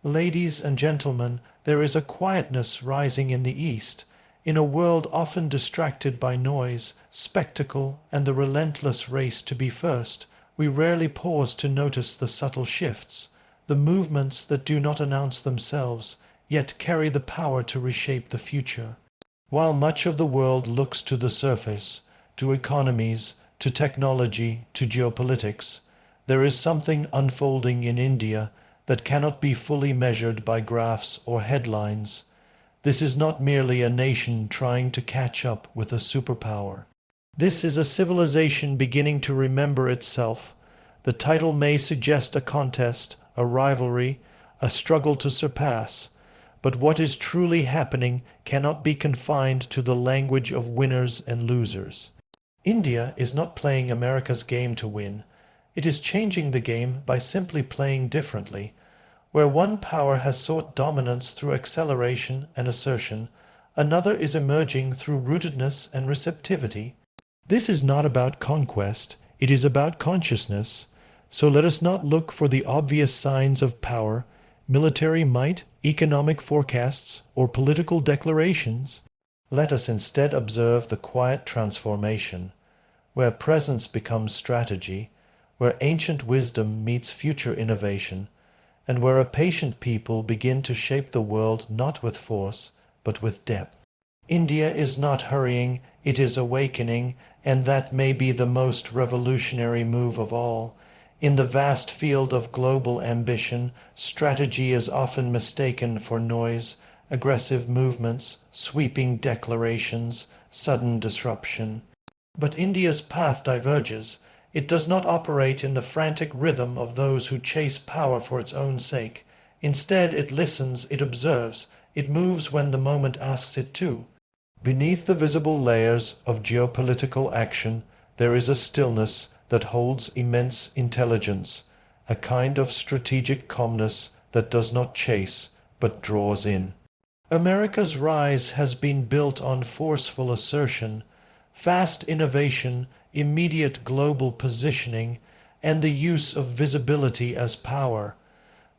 Ladies and gentlemen, there is a quietness rising in the East, in a world often distracted by noise, spectacle, and the relentless race to be first. We rarely pause to notice the subtle shifts, the movements that do not announce themselves, yet carry the power to reshape the future. While much of the world looks to the surface, to economies, to technology, to geopolitics, there is something unfolding in India that cannot be fully measured by graphs or headlines. This is not merely a nation trying to catch up with a superpower. This is a civilization beginning to remember itself. The title may suggest a contest, a rivalry, a struggle to surpass, but what is truly happening cannot be confined to the language of winners and losers. India is not playing America's game to win. It is changing the game by simply playing differently. Where one power has sought dominance through acceleration and assertion, another is emerging through rootedness and receptivity. This is not about conquest, it is about consciousness. So let us not look for the obvious signs of power, military might, economic forecasts, or political declarations. Let us instead observe the quiet transformation, where presence becomes strategy, where ancient wisdom meets future innovation, and where a patient people begin to shape the world not with force, but with depth. India is not hurrying, it is awakening, and that may be the most revolutionary move of all. In the vast field of global ambition, strategy is often mistaken for noise, aggressive movements, sweeping declarations, sudden disruption. But India's path diverges. It does not operate in the frantic rhythm of those who chase power for its own sake. Instead, it listens, it observes, it moves when the moment asks it to. Beneath the visible layers of geopolitical action, there is a stillness that holds immense intelligence, a kind of strategic calmness that does not chase, but draws in. America's rise has been built on forceful assertion, fast innovation, immediate global positioning, and the use of visibility as power.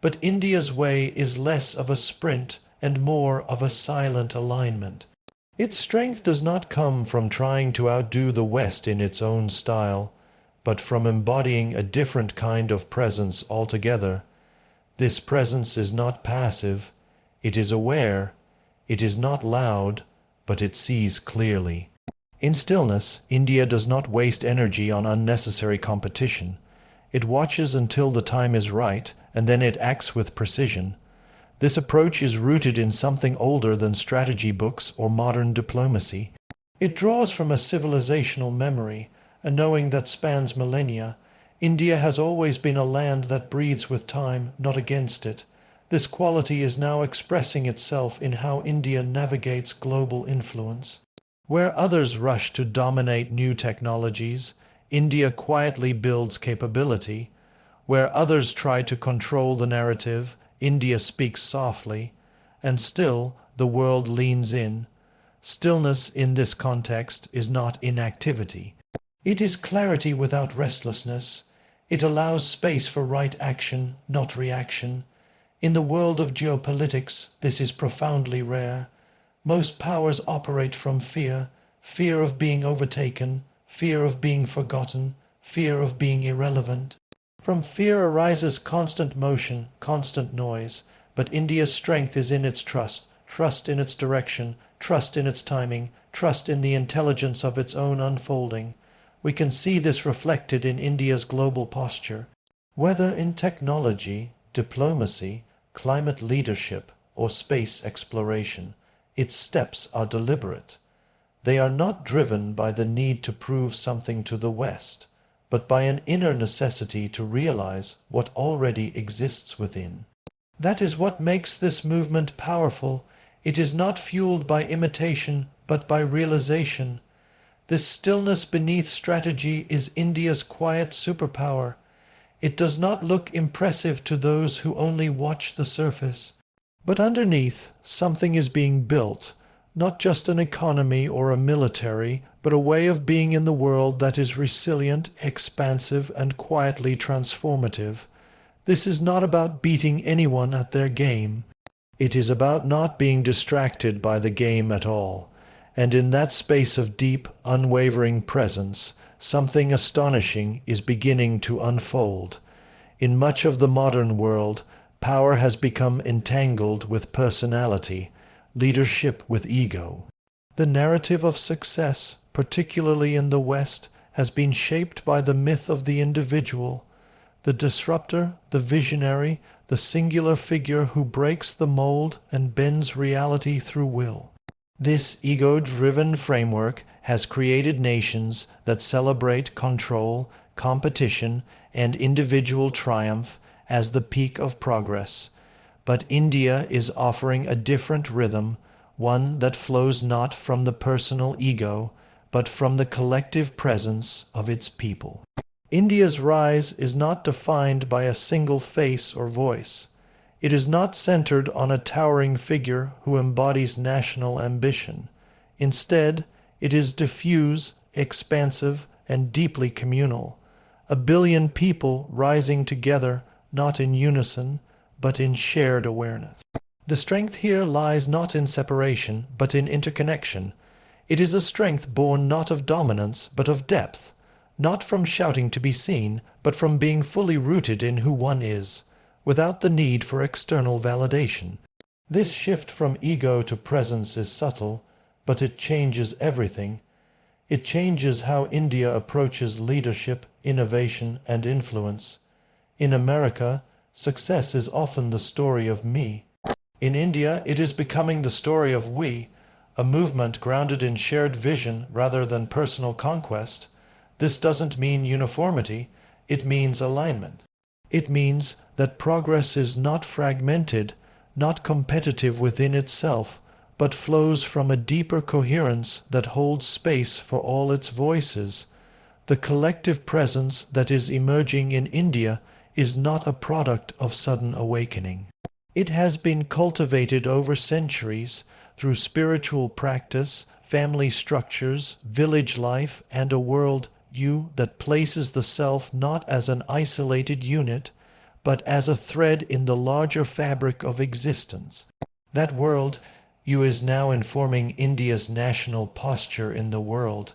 But India's way is less of a sprint and more of a silent alignment. Its strength does not come from trying to outdo the West in its own style, but from embodying a different kind of presence altogether. This presence is not passive, it is aware, it is not loud, but it sees clearly. In stillness, India does not waste energy on unnecessary competition. It watches until the time is right, and then it acts with precision. This approach is rooted in something older than strategy books or modern diplomacy. It draws from a civilizational memory, a knowing that spans millennia. India has always been a land that breathes with time, not against it. This quality is now expressing itself in how India navigates global influence. Where others rush to dominate new technologies, India quietly builds capability. Where others try to control the narrative, India speaks softly. And still, the world leans in. Stillness in this context is not inactivity. It is clarity without restlessness. It allows space for right action, not reaction. In the world of geopolitics, this is profoundly rare. Most powers operate from fear, fear of being overtaken, fear of being forgotten, fear of being irrelevant. From fear arises constant motion, constant noise, but India's strength is in its trust, trust in its direction, trust in its timing, trust in the intelligence of its own unfolding. We can see this reflected in India's global posture. Whether in technology, diplomacy, climate leadership, or space exploration, its steps are deliberate. They are not driven by the need to prove something to the West, but by an inner necessity to realize what already exists within. That is what makes this movement powerful. It is not fueled by imitation, but by realization. This stillness beneath strategy is India's quiet superpower. It does not look impressive to those who only watch the surface. But underneath, something is being built, not just an economy or a military, but a way of being in the world that is resilient, expansive, and quietly transformative. This is not about beating anyone at their game. It is about not being distracted by the game at all. And in that space of deep, unwavering presence, something astonishing is beginning to unfold. In much of the modern world, power has become entangled with personality, leadership with ego. The narrative of success, particularly in the West, has been shaped by the myth of the individual, the disruptor, the visionary, the singular figure who breaks the mold and bends reality through will. This ego-driven framework has created nations that celebrate control, competition, and individual triumph as the peak of progress. But India is offering a different rhythm, one that flows not from the personal ego, but from the collective presence of its people. India's rise is not defined by a single face or voice. It is not centered on a towering figure who embodies national ambition. Instead, it is diffuse, expansive, and deeply communal. A billion people rising together, not in unison, but in shared awareness. The strength here lies not in separation, but in interconnection. It is a strength born not of dominance, but of depth, not from shouting to be seen, but from being fully rooted in who one is, without the need for external validation. This shift from ego to presence is subtle, but it changes everything. It changes how India approaches leadership, innovation, and influence. In America, success is often the story of me. In India, it is becoming the story of we, a movement grounded in shared vision rather than personal conquest. This doesn't mean uniformity, it means alignment. It means that progress is not fragmented, not competitive within itself, but flows from a deeper coherence that holds space for all its voices. The collective presence that is emerging in India is not a product of sudden awakening. It has been cultivated over centuries through spiritual practice, family structures, village life, and a world view that places the self not as an isolated unit, but as a thread in the larger fabric of existence. That world view is now informing India's national posture in the world,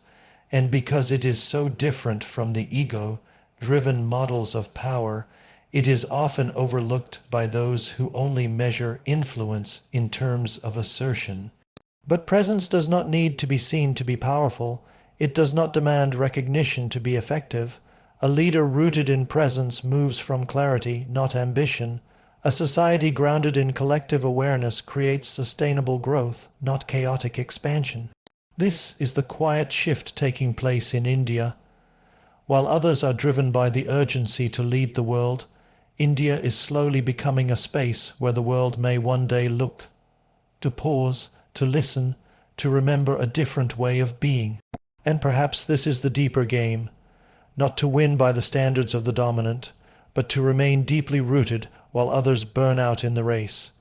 and because it is so different from the ego-driven models of power, it is often overlooked by those who only measure influence in terms of assertion. But presence does not need to be seen to be powerful. It does not demand recognition to be effective. A leader rooted in presence moves from clarity, not ambition. A society grounded in collective awareness creates sustainable growth, not chaotic expansion. This is the quiet shift taking place in India. While others are driven by the urgency to lead the world, India is slowly becoming a space where the world may one day look, to pause, to listen, to remember a different way of being. And perhaps this is the deeper game, not to win by the standards of the dominant, but to remain deeply rooted while others burn out in the race.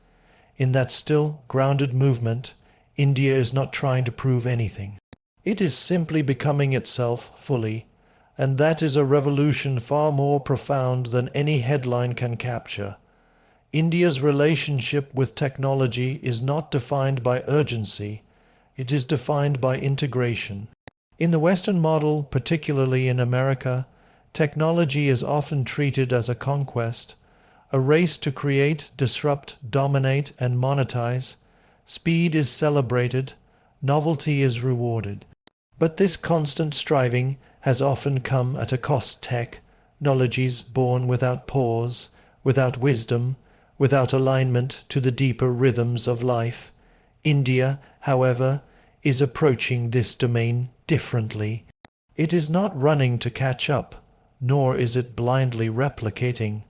In that still, grounded movement, India is not trying to prove anything. It is simply becoming itself fully, and that is a revolution far more profound than any headline can capture. India's relationship with technology is not defined by urgency, it is defined by integration. In the Western model, particularly in America, technology is often treated as a conquest, a race to create, disrupt, dominate, and monetize. Speed is celebrated, novelty is rewarded. But this constant striving has often come at a cost. Technologies born without pause, without wisdom, without alignment to the deeper rhythms of life. India, however, is approaching this domain differently. It is not running to catch up, nor is it blindly replicating.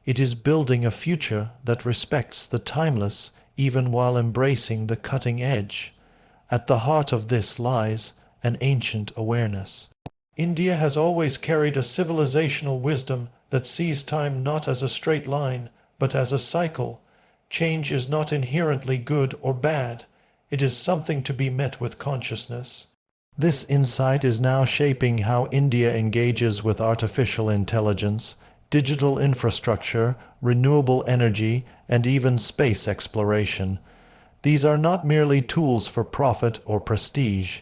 It is building a future that respects the timeless even while embracing the cutting edge. At the heart of this lies an ancient awareness. India has always carried a civilizational wisdom that sees time not as a straight line, but as a cycle. Change is not inherently good or bad. It is something to be met with consciousness. This insight is now shaping how India engages with artificial intelligence, digital infrastructure, renewable energy, and even space exploration. These are not merely tools for profit or prestige.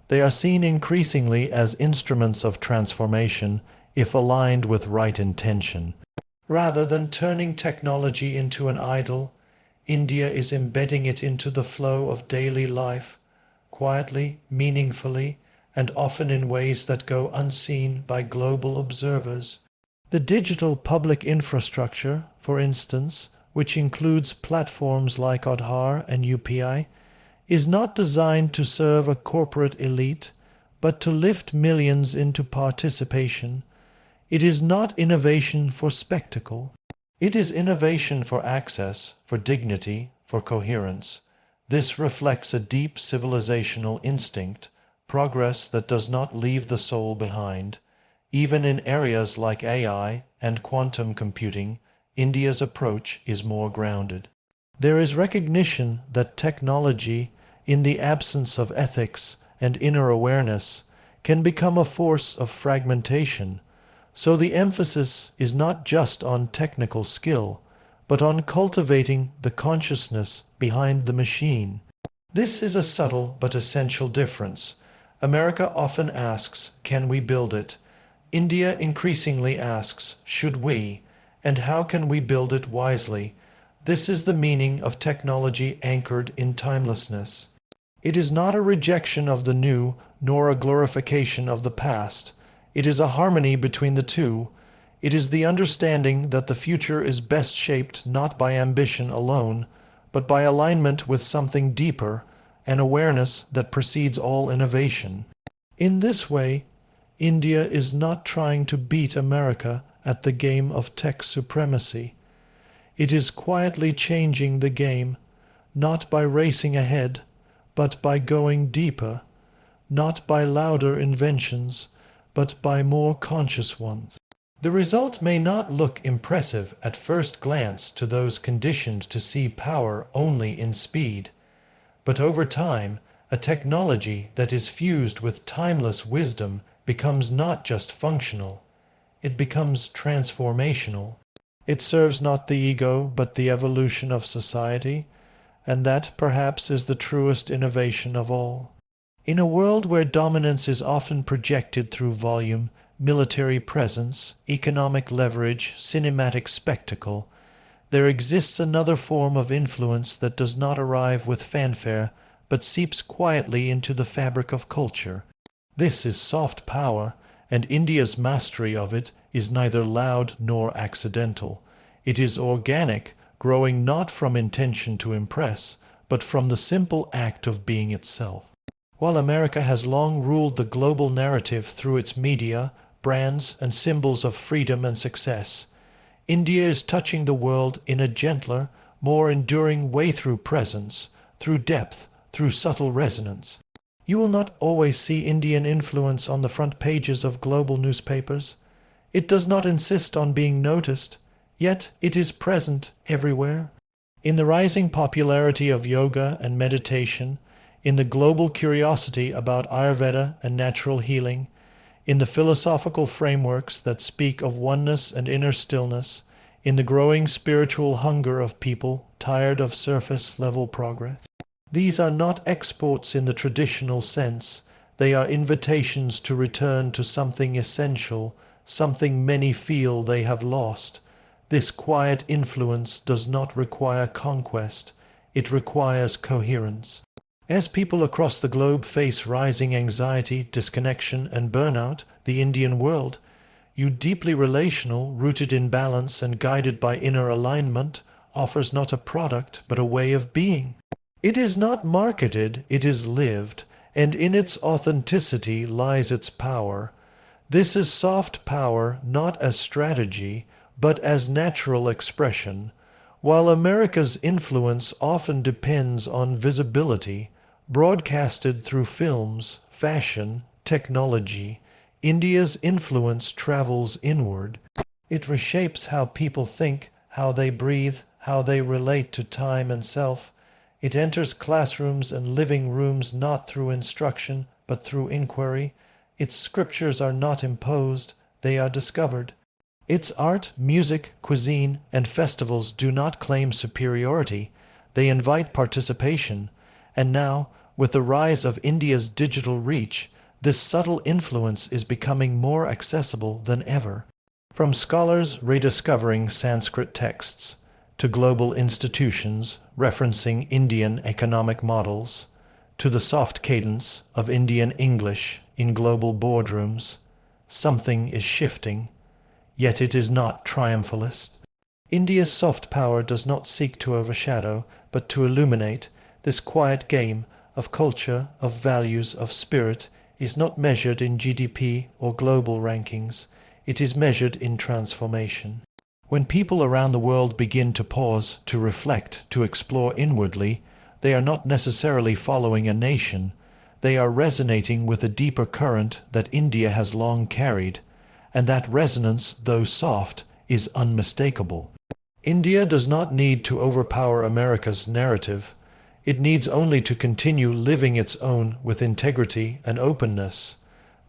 They are seen increasingly as instruments of transformation if aligned with right intention. Rather than turning technology into an idol, India is embedding it into the flow of daily life, quietly, meaningfully, and often in ways that go unseen by global observers. The digital public infrastructure, for instance, which includes platforms like Aadhaar and UPI, is not designed to serve a corporate elite, but to lift millions into participation. It is not innovation for spectacle. It is innovation for access, for dignity, for coherence. This reflects a deep civilizational instinct, progress that does not leave the soul behind. Even in areas like AI and quantum computing, India's approach is more grounded. There is recognition that technology, in the absence of ethics and inner awareness, can become a force of fragmentation. So the emphasis is not just on technical skill, but on cultivating the consciousness behind the machine. This is a subtle but essential difference. America often asks, can we build it? India increasingly asks, should we? And how can we build it wisely? This is the meaning of technology anchored in timelessness. It is not a rejection of the new, nor a glorification of the past. It is a harmony between the two. It is the understanding that the future is best shaped not by ambition alone, but by alignment with something deeper, an awareness that precedes all innovation. In this way, India is not trying to beat America at the game of tech supremacy. It is quietly changing the game, not by racing ahead, but by going deeper, not by louder inventions, but by more conscious ones. The result may not look impressive at first glance to those conditioned to see power only in speed, but over time, a technology that is fused with timeless wisdom becomes not just functional, it becomes transformational. It serves not the ego, but the evolution of society, and that perhaps is the truest innovation of all. In a world where dominance is often projected through volume, military presence, economic leverage, cinematic spectacle, there exists another form of influence that does not arrive with fanfare, but seeps quietly into the fabric of culture. This is soft power, and India's mastery of it is neither loud nor accidental. It is organic, growing not from intention to impress, but from the simple act of being itself. While America has long ruled the global narrative through its media, brands, and symbols of freedom and success, India is touching the world in a gentler, more enduring way through presence, through depth, through subtle resonance. You will not always see Indian influence on the front pages of global newspapers. It does not insist on being noticed, yet it is present everywhere. In the rising popularity of yoga and meditation, in the global curiosity about Ayurveda and natural healing, in the philosophical frameworks that speak of oneness and inner stillness, in the growing spiritual hunger of people tired of surface-level progress. These are not exports in the traditional sense. They are invitations to return to something essential, something many feel they have lost. This quiet influence does not require conquest. It requires coherence. As people across the globe face rising anxiety, disconnection, and burnout, the Indian world, you deeply relational, rooted in balance and guided by inner alignment, offers not a product but a way of being. It is not marketed, it is lived, and in its authenticity lies its power. This is soft power not as strategy, but as natural expression. While America's influence often depends on visibility, broadcasted through films, fashion, technology, India's influence travels inward. It reshapes how people think, how they breathe, how they relate to time and self. It enters classrooms and living rooms not through instruction, but through inquiry. Its scriptures are not imposed, they are discovered. Its art, music, cuisine, and festivals do not claim superiority, they invite participation, and now, with the rise of India's digital reach, this subtle influence is becoming more accessible than ever. From scholars rediscovering Sanskrit texts, to global institutions referencing Indian economic models, to the soft cadence of Indian English in global boardrooms, something is shifting, yet it is not triumphalist. India's soft power does not seek to overshadow, but to illuminate. This quiet game of culture, of values, of spirit is not measured in GDP or global rankings. It is measured in transformation. When people around the world begin to pause, to reflect, to explore inwardly, they are not necessarily following a nation. They are resonating with a deeper current that India has long carried, and that resonance, though soft, is unmistakable. India does not need to overpower America's narrative. It needs only to continue living its own with integrity and openness.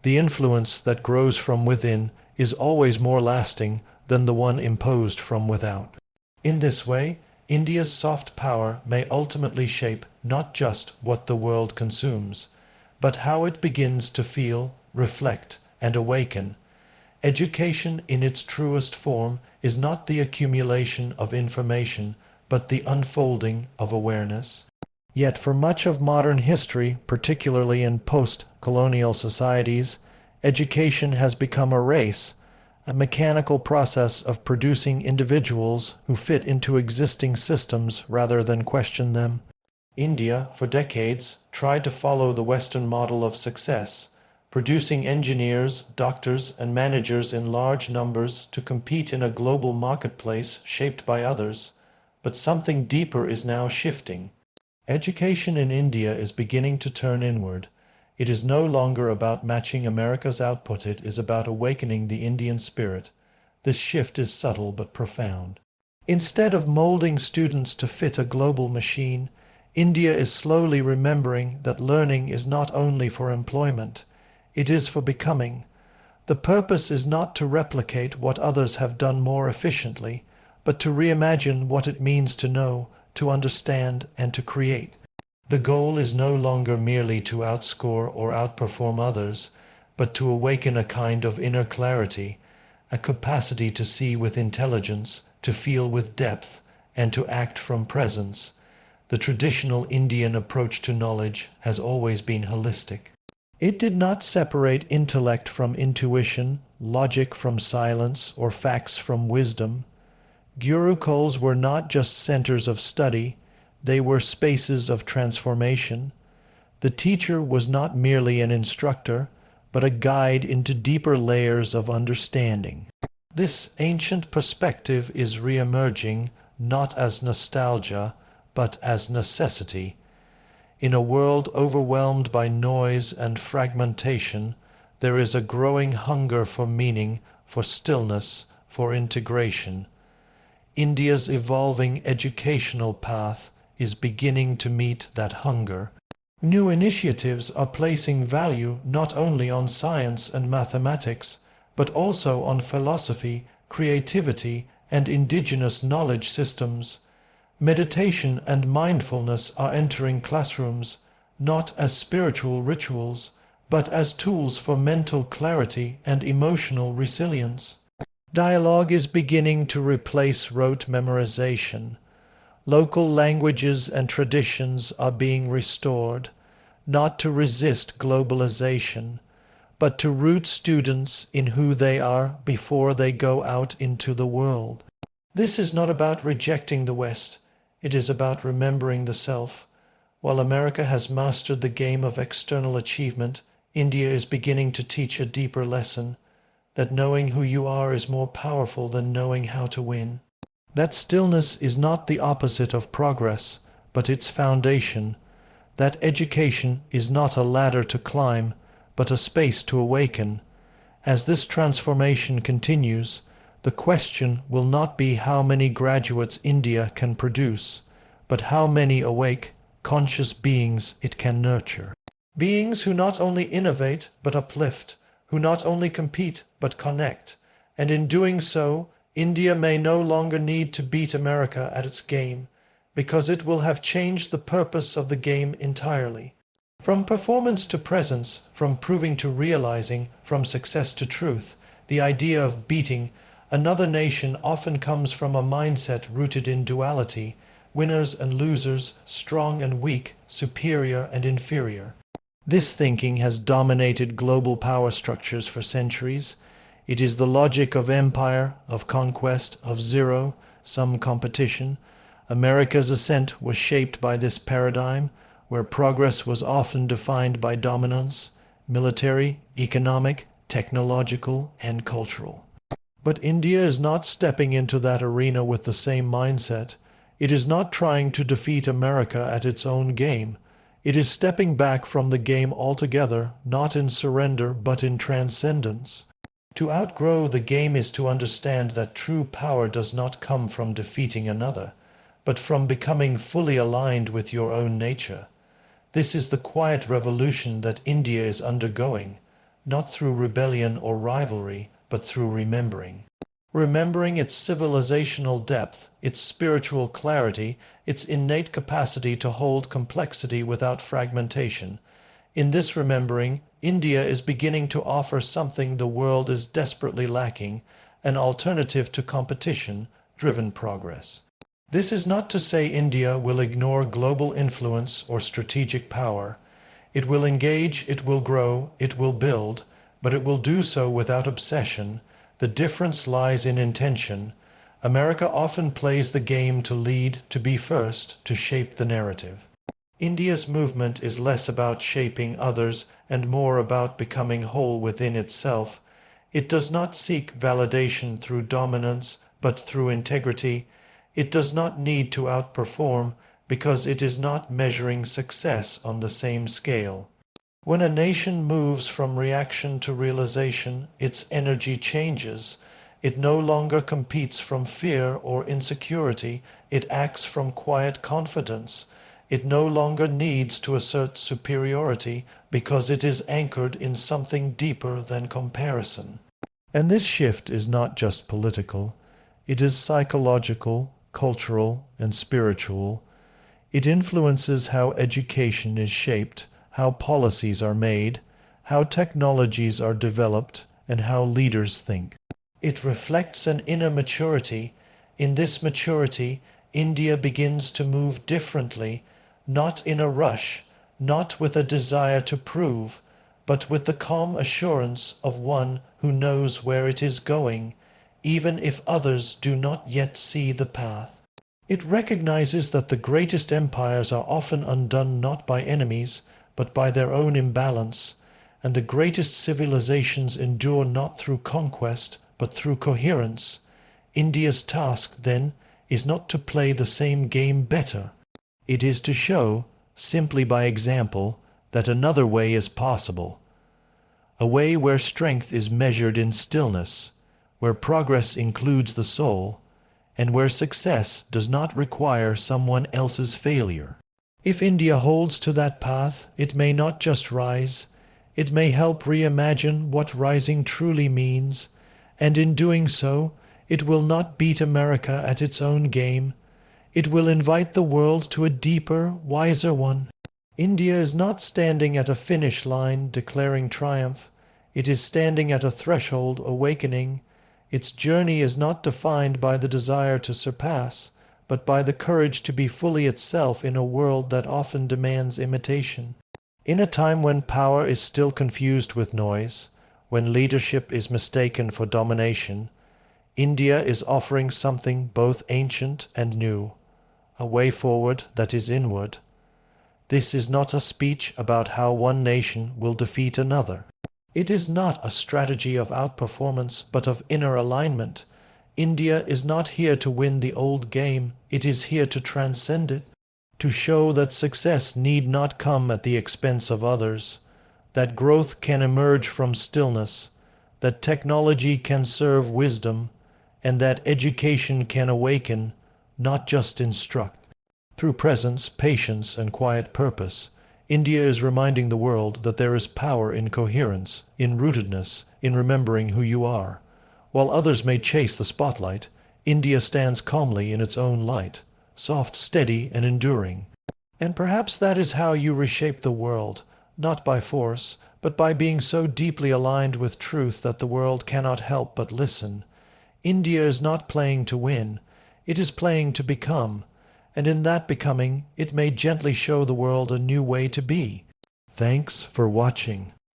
The influence that grows from within is always more lasting than the one imposed from without. In this way, India's soft power may ultimately shape not just what the world consumes, but how it begins to feel, reflect, and awaken. Education in its truest form is not the accumulation of information, but the unfolding of awareness. Yet for much of modern history, particularly in post-colonial societies, education has become a race, a mechanical process of producing individuals who fit into existing systems rather than question them. India, for decades, tried to follow the Western model of success, producing engineers, doctors, and managers in large numbers to compete in a global marketplace shaped by others. But something deeper is now shifting. Education in India is beginning to turn inward. It is no longer about matching America's output, it is about awakening the Indian spirit. This shift is subtle but profound. Instead of molding students to fit a global machine, India is slowly remembering that learning is not only for employment, it is for becoming. The purpose is not to replicate what others have done more efficiently, but to reimagine what it means to know, to understand, and to create. The goal is no longer merely to outscore or outperform others, but to awaken a kind of inner clarity, a capacity to see with intelligence, to feel with depth, and to act from presence. The traditional Indian approach to knowledge has always been holistic. It did not separate intellect from intuition, logic from silence, or facts from wisdom. Gurukuls were not just centers of study, they were spaces of transformation. The teacher was not merely an instructor, but a guide into deeper layers of understanding. This ancient perspective is re-emerging, not as nostalgia, but as necessity. In a world overwhelmed by noise and fragmentation, there is a growing hunger for meaning, for stillness, for integration. India's evolving educational path is beginning to meet that hunger. New initiatives are placing value not only on science and mathematics, but also on philosophy, creativity, and indigenous knowledge systems. Meditation and mindfulness are entering classrooms, not as spiritual rituals, but as tools for mental clarity and emotional resilience. Dialogue is beginning to replace rote memorization. Local languages and traditions are being restored, not to resist globalization, but to root students in who they are before they go out into the world. This is not about rejecting the West, it is about remembering the self. While America has mastered the game of external achievement, India is beginning to teach a deeper lesson, that knowing who you are is more powerful than knowing how to win. That stillness is not the opposite of progress, but its foundation. That education is not a ladder to climb, but a space to awaken. As this transformation continues, the question will not be how many graduates India can produce, but how many awake, conscious beings it can nurture. Beings who not only innovate but uplift, who not only compete but connect, And in doing so, India may no longer need to beat America at its game, because it will have changed the purpose of the game entirely. From performance to presence, from proving to realizing, from success to truth, the idea of beating another nation often comes from a mindset rooted in duality, winners and losers, strong and weak, superior and inferior. This thinking has dominated global power structures for centuries. It is the logic of empire, of conquest, of zero-sum competition. America's ascent was shaped by this paradigm, where progress was often defined by dominance, military, economic, technological, and cultural. But India is not stepping into that arena with the same mindset. It is not trying to defeat America at its own game. It is stepping back from the game altogether, not in surrender, but in transcendence. To outgrow the game is to understand that true power does not come from defeating another, but from becoming fully aligned with your own nature. This is the quiet revolution that India is undergoing, not through rebellion or rivalry, but through remembering. Remembering its civilizational depth, its spiritual clarity, its innate capacity to hold complexity without fragmentation. In this remembering, India is beginning to offer something the world is desperately lacking, an alternative to competition-driven progress. This is not to say India will ignore global influence or strategic power. It will engage, it will grow, it will build, but it will do so without obsession. The difference lies in intention. America often plays the game to lead, to be first, to shape the narrative. India's movement is less about shaping others and more about becoming whole within itself. It does not seek validation through dominance, but through integrity. It does not need to outperform because it is not measuring success on the same scale. When a nation moves from reaction to realization, its energy changes. It no longer competes from fear or insecurity, it acts from quiet confidence. It no longer needs to assert superiority because it is anchored in something deeper than comparison. And this shift is not just political, it is psychological, cultural, and spiritual. It influences how education is shaped, how policies are made, how technologies are developed, and how leaders think. It reflects an inner maturity. In this maturity, India begins to move differently, not in a rush, not with a desire to prove, but with the calm assurance of one who knows where it is going, even if others do not yet see the path. It recognizes that the greatest empires are often undone not by enemies, but by their own imbalance, and the greatest civilizations endure not through conquest, but through coherence. India's task, then, is not to play the same game better. It is to show, simply by example, that another way is possible. A way where strength is measured in stillness, where progress includes the soul, and where success does not require someone else's failure. If India holds to that path, it may not just rise, it may help reimagine what rising truly means, and in doing so, it will not beat America at its own game. It will invite the world to a deeper, wiser one. India is not standing at a finish line declaring triumph. It is standing at a threshold awakening. Its journey is not defined by the desire to surpass, but by the courage to be fully itself in a world that often demands imitation. In a time when power is still confused with noise, when leadership is mistaken for domination, India is offering something both ancient and new, a way forward that is inward. This is not a speech about how one nation will defeat another. It is not a strategy of outperformance, but of inner alignment. India is not here to win the old game, it is here to transcend it, to show that success need not come at the expense of others, that growth can emerge from stillness, that technology can serve wisdom, and that education can awaken, not just instruct. Through presence, patience, and quiet purpose, India is reminding the world that there is power in coherence, in rootedness, in remembering who you are. While others may chase the spotlight, India stands calmly in its own light, soft, steady, and enduring. And perhaps that is how you reshape the world, not by force, but by being so deeply aligned with truth that the world cannot help but listen. India is not playing to win, it is playing to become, and in that becoming it may gently show the world a new way to be. Thanks for watching.